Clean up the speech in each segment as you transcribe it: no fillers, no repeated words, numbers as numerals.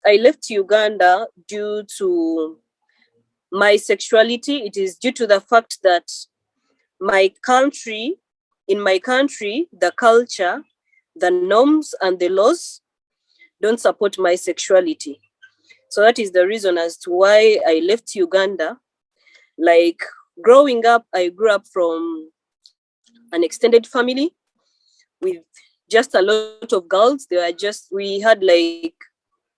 I left Uganda due to my sexuality. It is due to the fact that in my country, the culture, the norms and the laws don't support my sexuality. So that is the reason as to why I left Uganda. Like growing up, I grew up from an extended family with just a lot of girls. We had like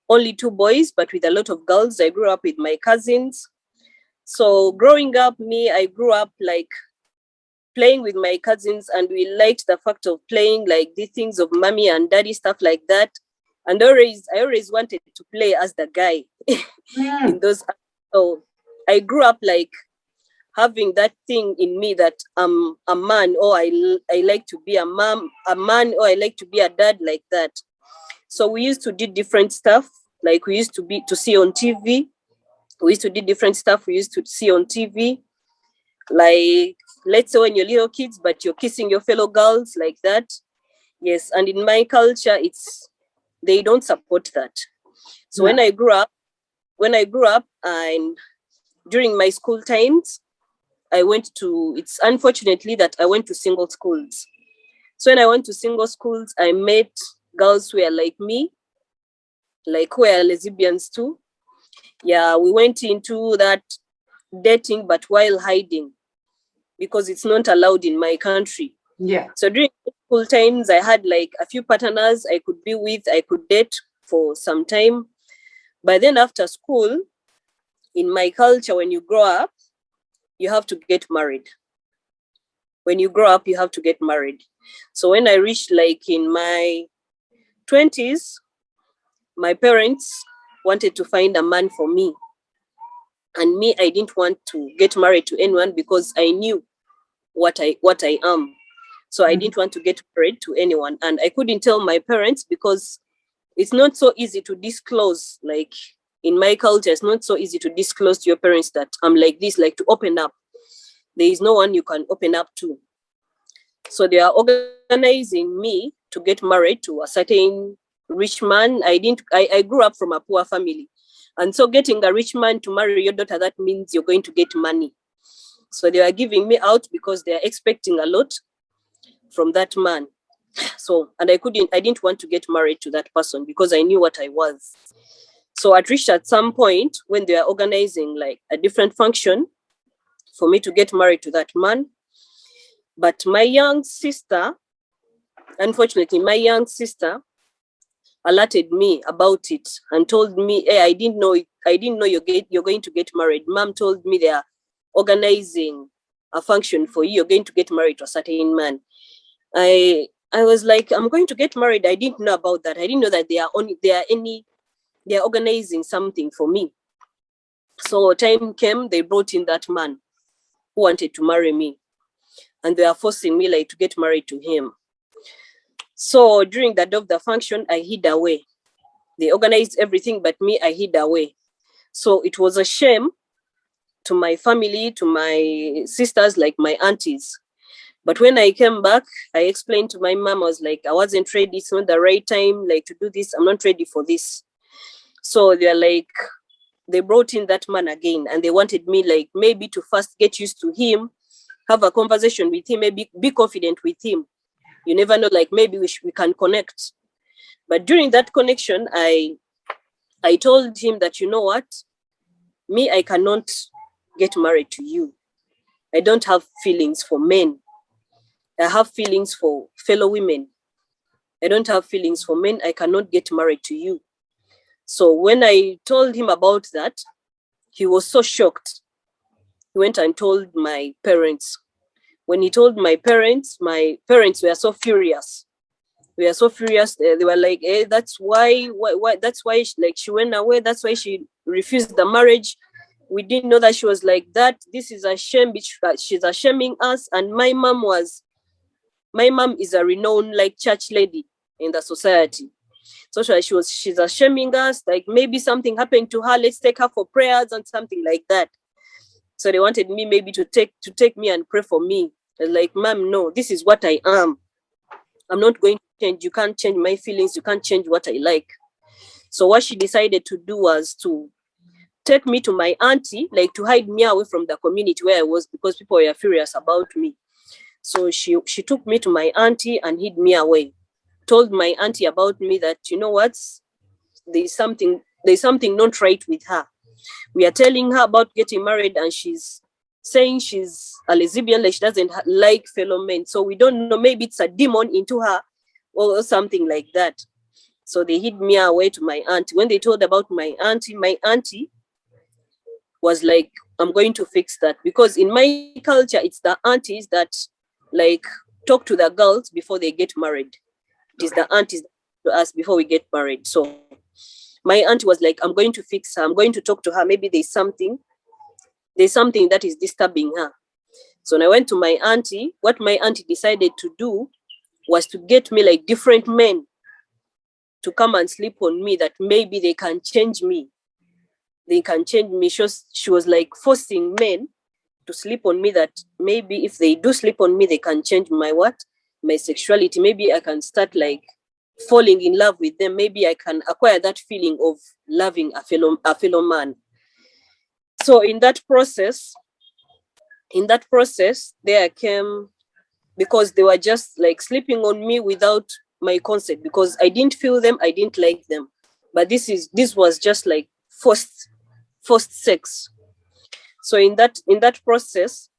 only 2 boys, but with a lot of girls. I grew up with my cousins. So growing up, I grew up like playing with my cousins, and we liked the fact of playing like these things of mommy and daddy, stuff like that. And I always wanted to play as the guy in those. So I grew up like having that thing in me that I'm a man, or I like to be a man, or I like to be a dad, like that. So we used to do different stuff. Like we used to see on TV. We used to do different stuff we used to see on TV. Like, let's say when you're little kids, but you're kissing your fellow girls, like that. Yes, and in my culture, they don't support that. So when I grew up, and during my school times, it's unfortunately that I went to single schools. So when I went to single schools, I met girls who were like me, like who are lesbians too. Yeah, we went into that dating, but while hiding, because it's not allowed in my country. Yeah. So during school times, I had like a few partners I could be with, I could date for some time. But then after school, in my culture, when you grow up, you have to get married. When you grow up, you have to get married. So when I reached like in my 20s, my parents wanted to find a man for me. And me, I didn't want to get married to anyone because I knew what I am. So I didn't want to get married to anyone. And I couldn't tell my parents because it's not so easy to disclose. Like in my culture, it's not so easy to disclose to your parents that I'm like this, like to open up. There is no one you can open up to. So they are organizing me to get married to a certain rich man. I grew up from a poor family. And so getting a rich man to marry your daughter, that means you're going to get money. So they are giving me out because they are expecting a lot from that man. So, and I didn't want to get married to that person because I knew what I was. So at some point when they are organizing like a different function for me to get married to that man. But my young sister, unfortunately, alerted me about it and told me, hey, I didn't know you're going to get married. Mom told me they are organizing a function for you. You're going to get married to a certain man. I was like, I'm going to get married. I didn't know about that. I didn't know that they are organizing something for me. So time came, they brought in that man who wanted to marry me. And they are forcing me like to get married to him. So during the day of the function, I hid away. They organized everything, but me, I hid away. So it was a shame to my family, to my sisters, like my aunties. But when I came back, I explained to my mom, I was like, I wasn't ready. It's not the right time, like to do this. I'm not ready for this. So they're like, they brought in that man again, and they wanted me like maybe to first get used to him, have a conversation with him, maybe be confident with him. You never know, like maybe we can connect. But during that connection, I told him that, you know what, me, I cannot get married to you. I don't have feelings for men. I have feelings for fellow women. I don't have feelings for men. I cannot get married to you. So when I told him about that, he was so shocked. He went and told my parents. When he told my parents were so furious. We are so furious. They were like, "Hey, that's why that's why she went away. That's why she refused the marriage. We didn't know that she was like that. This is a shame. She's shaming us." And my mom is a renowned like church lady in the society. So she's shaming us. Like maybe something happened to her. Let's take her for prayers and something like that. So they wanted me maybe to take me and pray for me. I was like, Mom, no, this is what I am. I'm not going to change. You can't change my feelings. You can't change what I like. So what she decided to do was to take me to my auntie, like to hide me away from the community where I was, because people were furious about me. So she took me to my auntie and hid me away. Told my auntie about me that, you know what, there's something not right with her. We are telling her about getting married and she's saying she's a lesbian, like she doesn't like fellow men. So we don't know, maybe it's a demon into her or something like that. So they hid me away to my auntie. When they told about my auntie was like, I'm going to fix that, because in my culture, it's the aunties that like talk to the girls before they get married. It is the aunties to us before we get married. So my auntie was like, I'm going to fix her. I'm going to talk to her. Maybe there's something that is disturbing her. So when I went to my auntie, what my auntie decided to do was to get me like different men to come and sleep on me, that maybe they can change me. They can change me. She was like forcing men to sleep on me, that maybe if they do sleep on me, they can change my sexuality. Maybe I can start like falling in love with them. Maybe I can acquire that feeling of loving a fellow man. So in that process, there came, because they were just like sleeping on me without my consent, because I didn't feel them, I didn't like them. But this was just like forced sex. So in that process,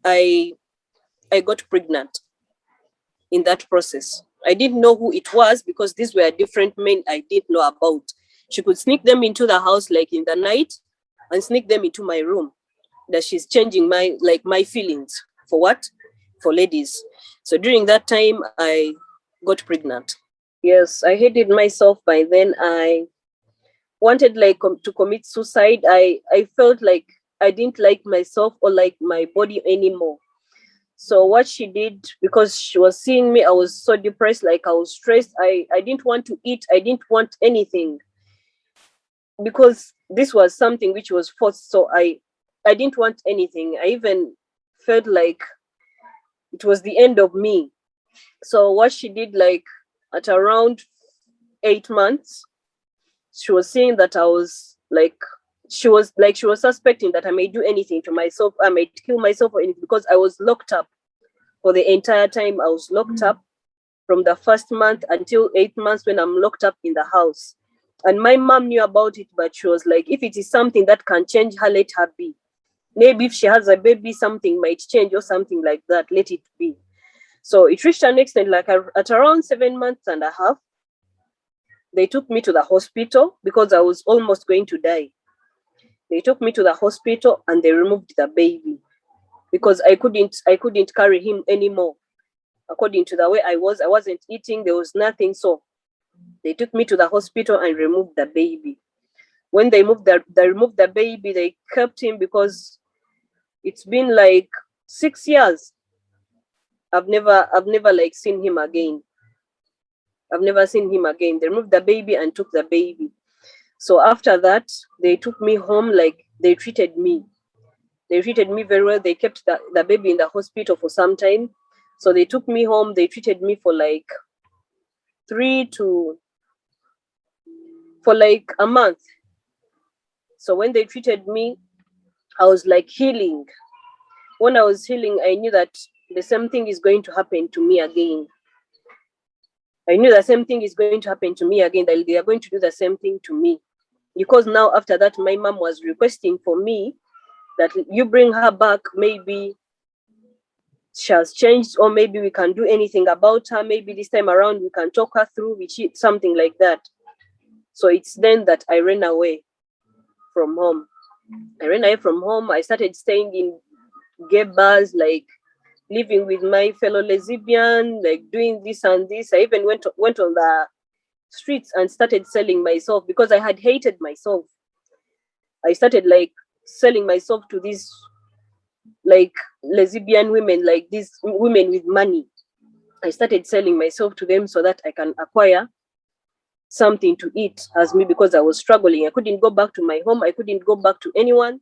I got pregnant. In that process, I didn't know who it was, because these were different men I didn't know about. She could sneak them into the house like in the night and sneak them into my room, that she's changing my feelings. For what? For ladies. So during that time, I got pregnant. Yes, I hated myself by then. I wanted like to commit suicide. I felt like I didn't like myself or like my body anymore. So what she did, because she was seeing me, I was so depressed, like I was stressed. I didn't want to eat. I didn't want anything, because this was something which was forced. So I didn't want anything. I even felt like it was the end of me. So what she did, like at around 8 months, she was saying that I was like, she was suspecting that I may do anything to myself. I might kill myself or anything, because I was locked up for the entire time. I was locked up from the first month until 8 months, when I'm locked up in the house. And my mom knew about it, but she was like, if it is something that can change her, let her be. Maybe if she has a baby, something might change or something like that, let it be. So it reached an extent, like at around 7 months and a half, they took me to the hospital, because I was almost going to die. They took me to the hospital and they removed the baby, because I couldn't carry him anymore. According to the way I wasn't eating, there was nothing. So they took me to the hospital and removed the baby. When they removed the baby, they kept him, because it's been like 6 years. I've never like seen him again. I've never seen him again. They removed the baby and took the baby. So after that, they took me home. Like they treated me very well. They kept the baby in the hospital for some time. So they took me home. They treated me for like a month. So when they treated me, I was like healing. When I was healing, I knew that the same thing is going to happen to me again. I knew the same thing is going to happen to me again, that they are going to do the same thing to me. Because now after that, my mom was requesting for me that you bring her back. Maybe she has changed, or maybe we can do anything about her. Maybe this time around we can talk her through, something like that. So it's then that I ran away from home. I started staying in gay bars, like living with my fellow lesbian, like doing this and this. I even went on the streets and started selling myself, because I had hated myself. I started like selling myself to these like lesbian women, like these women with money. I started selling myself to them so that I can acquire something to eat as me, because I was struggling. I couldn't go back to my home. I couldn't go back to anyone.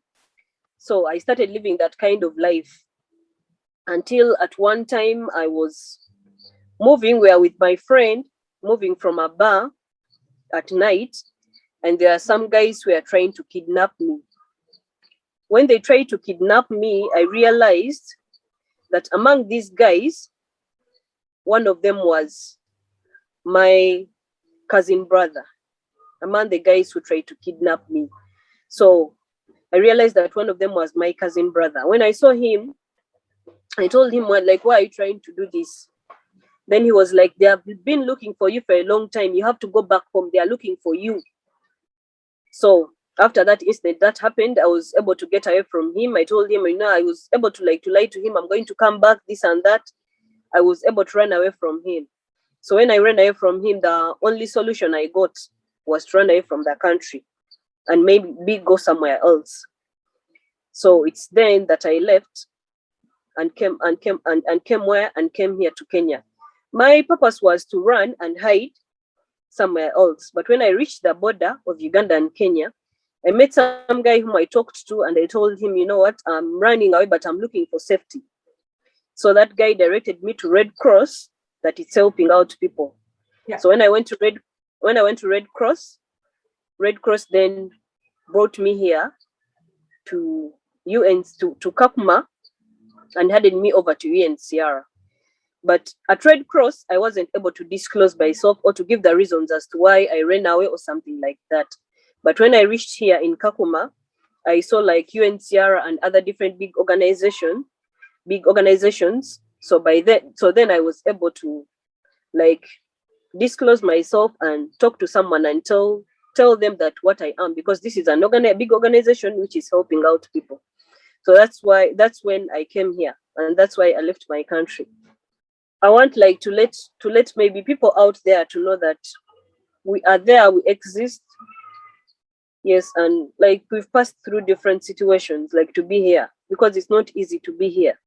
So I started living that kind of life, until at one time I was moving. We were with my friend, moving from a bar, at night, and there are some guys who are trying to kidnap me. When they tried to kidnap me, I realized that among these guys, one of them was my cousin brother, among the guys who tried to kidnap me. So I realized that one of them was my cousin brother. When I saw him, I told him, well, like, why are you trying to do this? Then he was like, they have been looking for you for a long time. You have to go back home. They are looking for you. So after that incident that happened, I was able to get away from him. I told him, I was able to lie to him. I'm going to come back, this and that. I was able to run away from him. So when I ran away from him, the only solution I got was to run away from the country and maybe go somewhere else. So it's then that I left and came here to Kenya. My purpose was to run and hide somewhere else. But when I reached the border of Uganda and Kenya, I met some guy whom I talked to, and I told him, you know what, I'm running away, but I'm looking for safety. So that guy directed me to Red Cross, that is helping out people. Yeah. So when I went to Red Cross then brought me here to Kakuma and handed me over to UNHCR. But at Red Cross, I wasn't able to disclose myself or to give the reasons as to why I ran away or something like that. But when I reached here in Kakuma, I saw like UNHCR and other different big organizations. So then I was able to like disclose myself and talk to someone and tell them that what I am, because this is a big organization which is helping out people. So that's when I came here, and that's why I left my country. I want like to let maybe people out there to know that we are there, we exist. Yes, and like we've passed through different situations, like to be here, because it's not easy to be here.